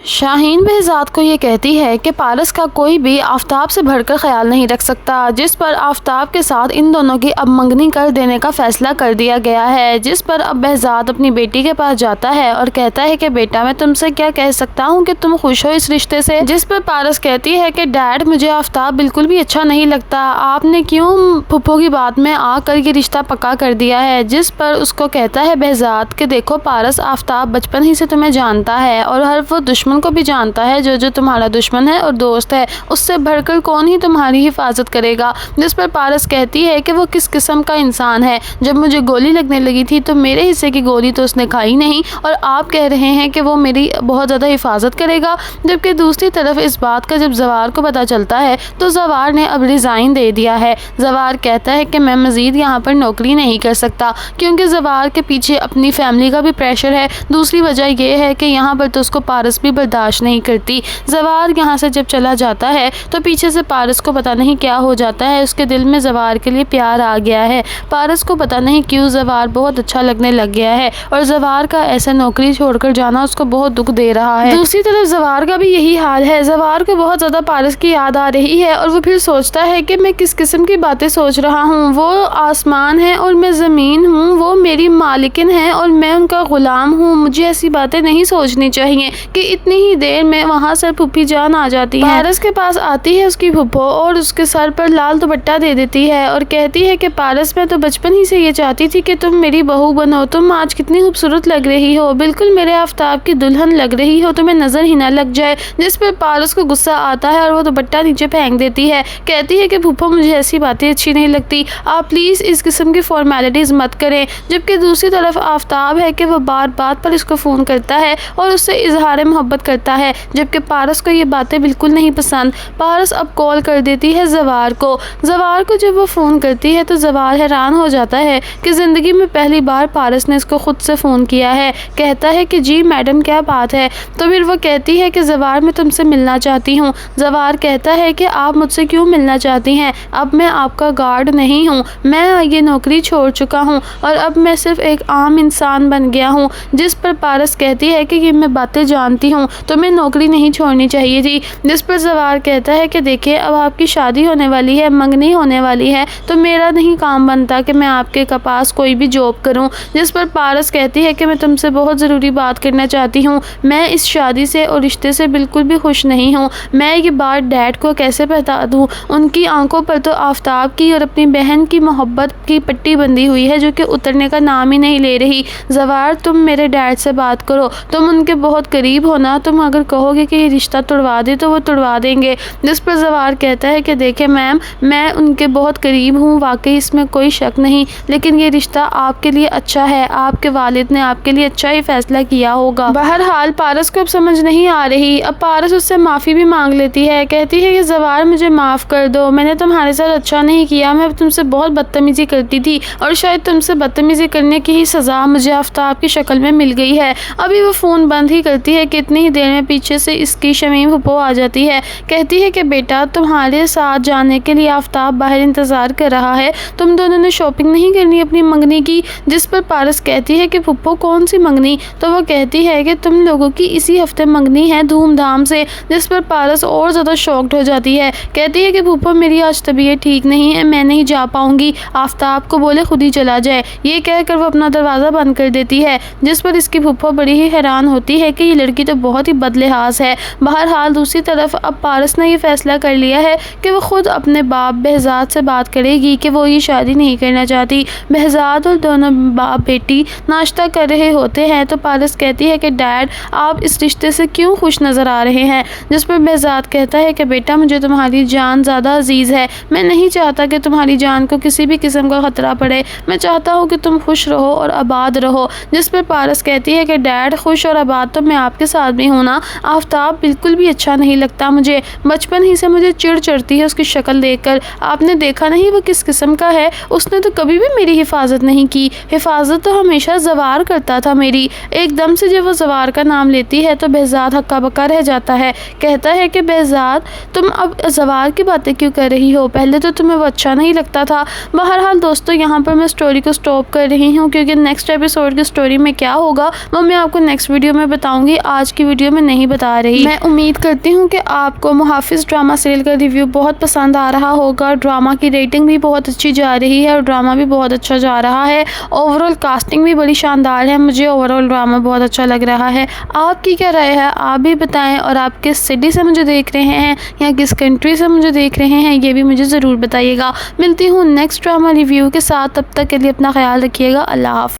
شاہین Behzad کو یہ کہتی ہے کہ پارس کا کوئی بھی آفتاب سے بڑھ کر خیال نہیں رکھ سکتا، جس پر آفتاب کے ساتھ ان دونوں کی اب منگنی کر دینے کا فیصلہ کر دیا گیا ہے، جس پر اب بہزاد اپنی بیٹی کے پاس جاتا ہے اور کہتا ہے کہ بیٹا میں تم سے کیا کہہ سکتا ہوں کہ تم خوش ہو اس رشتے سے، جس پر پارس کہتی ہے کہ ڈیڈ مجھے آفتاب بالکل بھی اچھا نہیں لگتا، آپ نے کیوں پھپھو کی بات میں آ کر یہ رشتہ پکا کر دیا ہے، جس پر اس کو کہتا ہے بہزاد کہ دیکھو پارس، آفتاب بچپن ہی سے تمہیں جانتا ہے اور ہر وہ دشمن کو بھی جانتا ہے جو تمہارا دشمن ہے اور دوست ہے، اس سے بڑھ کر کون ہی تمہاری حفاظت کرے گا، جس پر پارس کہتی ہے کہ وہ کس قسم کا انسان ہے، جب مجھے گولی لگنے لگی تھی تو میرے حصے کی گولی تو اس نے کھائی نہیں اور آپ کہہ رہے ہیں کہ وہ میری بہت زیادہ حفاظت کرے گا، جبکہ دوسری طرف اس بات کا جب زوار کو پتہ چلتا ہے تو زوار نے اب ریزائن دے دیا ہے۔ زوار کہتا ہے کہ میں مزید یہاں پر نوکری نہیں کر سکتا کیونکہ زوار کے پیچھے اپنی فیملی کا بھی پریشر ہے، دوسری وجہ یہ ہے کہ یہاں پر تو اس کو پارس بھی برداشت نہیں کرتی۔ زوار یہاں سے جب چلا جاتا ہے تو پیچھے سے پارس کو پتہ نہیں کیا ہو جاتا ہے، اس کے دل میں زوار کے لیے پیار آ گیا ہے، پارس کو پتہ نہیں کیوں زوار بہت اچھا لگنے لگ گیا ہے اور زوار کا ایسے نوکری چھوڑ کر جانا اس کو بہت دکھ دے رہا ہے۔ دوسری طرف زوار کا بھی یہی حال ہے، زوار کو بہت زیادہ پارس کی یاد آ رہی ہے اور وہ پھر سوچتا ہے کہ میں کس قسم کی باتیں سوچ رہا ہوں، وہ آسمان ہے اور میں زمین ہوں، وہ میری مالکن ہے اور میں ان کا غلام ہوں، مجھے ایسی باتیں نہیں سوچنی چاہیے کہ اتنی ہی دیر میں وہاں سے پھوپھی جان آ جاتی ہے۔ پارس کے پاس آتی ہے اس کی پھوپھو اور اس کے سر پر لال دوپٹہ دے دیتی ہے اور کہتی ہے کہ پارس میں تو بچپن ہی سے یہ چاہتی تھی کہ تم میری بہو بنو، تم آج کتنی خوبصورت لگ رہی ہو، بالکل میرے آفتاب کی دلہن لگ رہی ہو، تمہیں نظر ہی نہ لگ جائے، جس پر پارس کو غصہ آتا ہے اور وہ دوپٹہ نیچے پھینک دیتی ہے، کہتی ہے کہ پھوپھو مجھے ایسی باتیں اچھی نہیں لگتی، آپ پلیز اس قسم کی فارمیلٹیز مت کریں، جبکہ دوسری طرف آفتاب ہے کہ وہ بار بات پر اس کو فون کرتا ہے اور اس سے اظہار محبت کرتا ہے، جبکہ پارس کو یہ باتیں بالکل نہیں پسند۔ پارس اب کال کر دیتی ہے زوار کو جب وہ فون کرتی ہے تو زوار حیران ہو جاتا ہے کہ زندگی میں پہلی بار پارس نے اس کو خود سے فون کیا ہے، کہتا ہے کہ جی میڈم کیا بات ہے، تو پھر وہ کہتی ہے کہ زوار میں تم سے ملنا چاہتی ہوں، زوار کہتا ہے کہ آپ مجھ سے کیوں ملنا چاہتی ہیں، اب میں آپ کا گارڈ نہیں ہوں، میں یہ نوکری چھوڑ چکا ہوں اور اب میں صرف ایک عام انسان بن گیا ہوں، جس پر پارس کہتی ہے کہ یہ میں باتیں جانتی ہوں، تمہیں نوکری نہیں چھوڑنی چاہیے تھی، جس پر زوار کہتا ہے کہ دیکھیں اب آپ کی شادی ہونے والی ہے، منگنی ہونے والی ہے، تو میرا نہیں کام بنتا کہ میں آپ کے پاس کوئی بھی جاب کروں، جس پر پارس کہتی ہے کہ میں تم سے بہت ضروری بات کرنا چاہتی ہوں، میں اس شادی سے اور رشتے سے بالکل بھی خوش نہیں ہوں، میں یہ بات ڈیڈ کو کیسے بتا دوں، ان کی آنکھوں پر تو آفتاب کی اور اپنی بہن کی محبت کی پٹی بندھی ہوئی ہے جو کہ اترنے کا نام ہی نہیں لے رہی، زوار تم میرے ڈیڈ سے بات کرو، تم ان کے بہت قریب ہونا، تم اگر کہو گے کہ یہ رشتہ توڑوا دے تو وہ توڑوا دیں گے، جس پر زوار کہتا ہے کہ دیکھیں میم میں ان کے بہت قریب ہوں، واقعی اس میں کوئی شک نہیں، لیکن یہ رشتہ آپ کے لیے اچھا ہے، آپ کے والد نے آپ کے لیے اچھا ہی فیصلہ کیا ہوگا۔ بہرحال پارس کو اب سمجھ نہیں آ رہی، اب پارس اس سے معافی بھی مانگ لیتی ہے، کہتی ہے کہ زوار مجھے معاف کر دو، میں نے تمہارے ساتھ اچھا نہیں کیا، میں تم سے بہت بدتمیزی کرتی تھی اور شاید تم سے بدتمیزی کرنے کی ہی سزا مجھے آفتاب کی شکل میں مل گئی ہے۔ ابھی وہ فون بند ہی کرتی ہے کہ اتنی ہی دیر میں پیچھے سے اس کی شمیم پھپھو آ جاتی ہے، کہتی ہے کہ بیٹا تمہارے ساتھ جانے کے لیے آفتاب باہر انتظار کر رہا ہے، تم دونوں نے شاپنگ نہیں کرنی اپنی منگنی کی، جس پر پارس کہتی ہے کہ پھپھو کون سی منگنی، تو وہ کہتی ہے کہ تم لوگوں کی اسی ہفتے منگنی ہے دھوم دھام سے، جس پر پارس اور زیادہ شاکڈ ہو جاتی ہے، کہتی ہے کہ پھپھو میری آج طبیعت ٹھیک نہیں ہے، میں نہیں جا پاؤں گی، آفتاب کو بولے خود ہی چلا جائے، یہ کہہ کر وہ اپنا دروازہ بند کر دیتی ہے، جس پر اس کی پھپھو بڑی ہی حیران ہوتی ہے کہ یہ لڑکی تو بہت ہی بد لحاظ ہے۔ بہرحال دوسری طرف اب پارس نے یہ فیصلہ کر لیا ہے کہ وہ خود اپنے باپ بہزاد سے بات کرے گی کہ وہ یہ شادی نہیں کرنا چاہتی۔ بہزاد اور دونوں باپ بیٹی ناشتہ کر رہے ہوتے ہیں تو پارس کہتی ہے کہ ڈیڈ آپ اس رشتے سے کیوں خوش نظر آ رہے ہیں، جس پر بہزاد کہتا ہے کہ بیٹا مجھے تمہاری جان زیادہ عزیز ہے، میں نہیں چاہتا کہ تمہاری جان کو کسی بھی قسم کا خطرہ پڑے، میں چاہتا ہوں کہ تم خوش رہو اور آباد رہو، جس پر پارس کہتی ہے کہ ڈیڈ خوش اور آباد تو میں آپ کے ساتھ بھی ہوں نا، آفتاب بالکل بھی اچھا نہیں لگتا مجھے، بچپن ہی سے مجھے چڑ چڑھتی ہے اس کی شکل دیکھ کر، آپ نے دیکھا نہیں وہ کس قسم کا ہے، اس نے تو کبھی بھی میری حفاظت نہیں کی، حفاظت تو ہمیشہ زوار کرتا تھا میری۔ ایک دم سے جب وہ زوار کا نام لیتی ہے تو بہزاد ہکا بکا رہ جاتا ہے، کہتا ہے کہ بہزاد تم اب زوار کی باتیں کیوں کر رہی ہو، پہلے تو تمہیں وہ اچھا نہیں لگتا تھا۔ بہرحال دوستو یہاں پر میں سٹوری کو سٹاپ کر رہی ہوں کیونکہ نیکسٹ ایپیسوڈ کی سٹوری میں کیا ہوگا وہ میں آپ کو نیکسٹ ویڈیو میں بتاؤں گی۔ آج کی ویڈیو ویڈیو میں نہیں بتا رہی۔ میں امید کرتی ہوں کہ آپ کو محافظ ڈرامہ سیریل کا ریویو بہت پسند آ رہا ہوگا۔ ڈرامہ کی ریٹنگ بھی بہت اچھی جا رہی ہے اور ڈرامہ بھی بہت اچھا جا رہا ہے۔ اوورآل کاسٹنگ بھی بڑی شاندار ہے۔ مجھے اوورآل ڈرامہ بہت اچھا لگ رہا ہے۔ آپ کی کیا رائے ہے؟ آپ بھی بتائیں، اور آپ کس سٹی سے مجھے دیکھ رہے ہیں یا کس کنٹری سے مجھے دیکھ رہے ہیں یہ بھی مجھے ضرور بتائیے گا۔ ملتی ہوں نیکسٹ ڈرامہ ریویو کے ساتھ، تب تک کے لیے اپنا خیال رکھیے گا۔ اللہ حافظ۔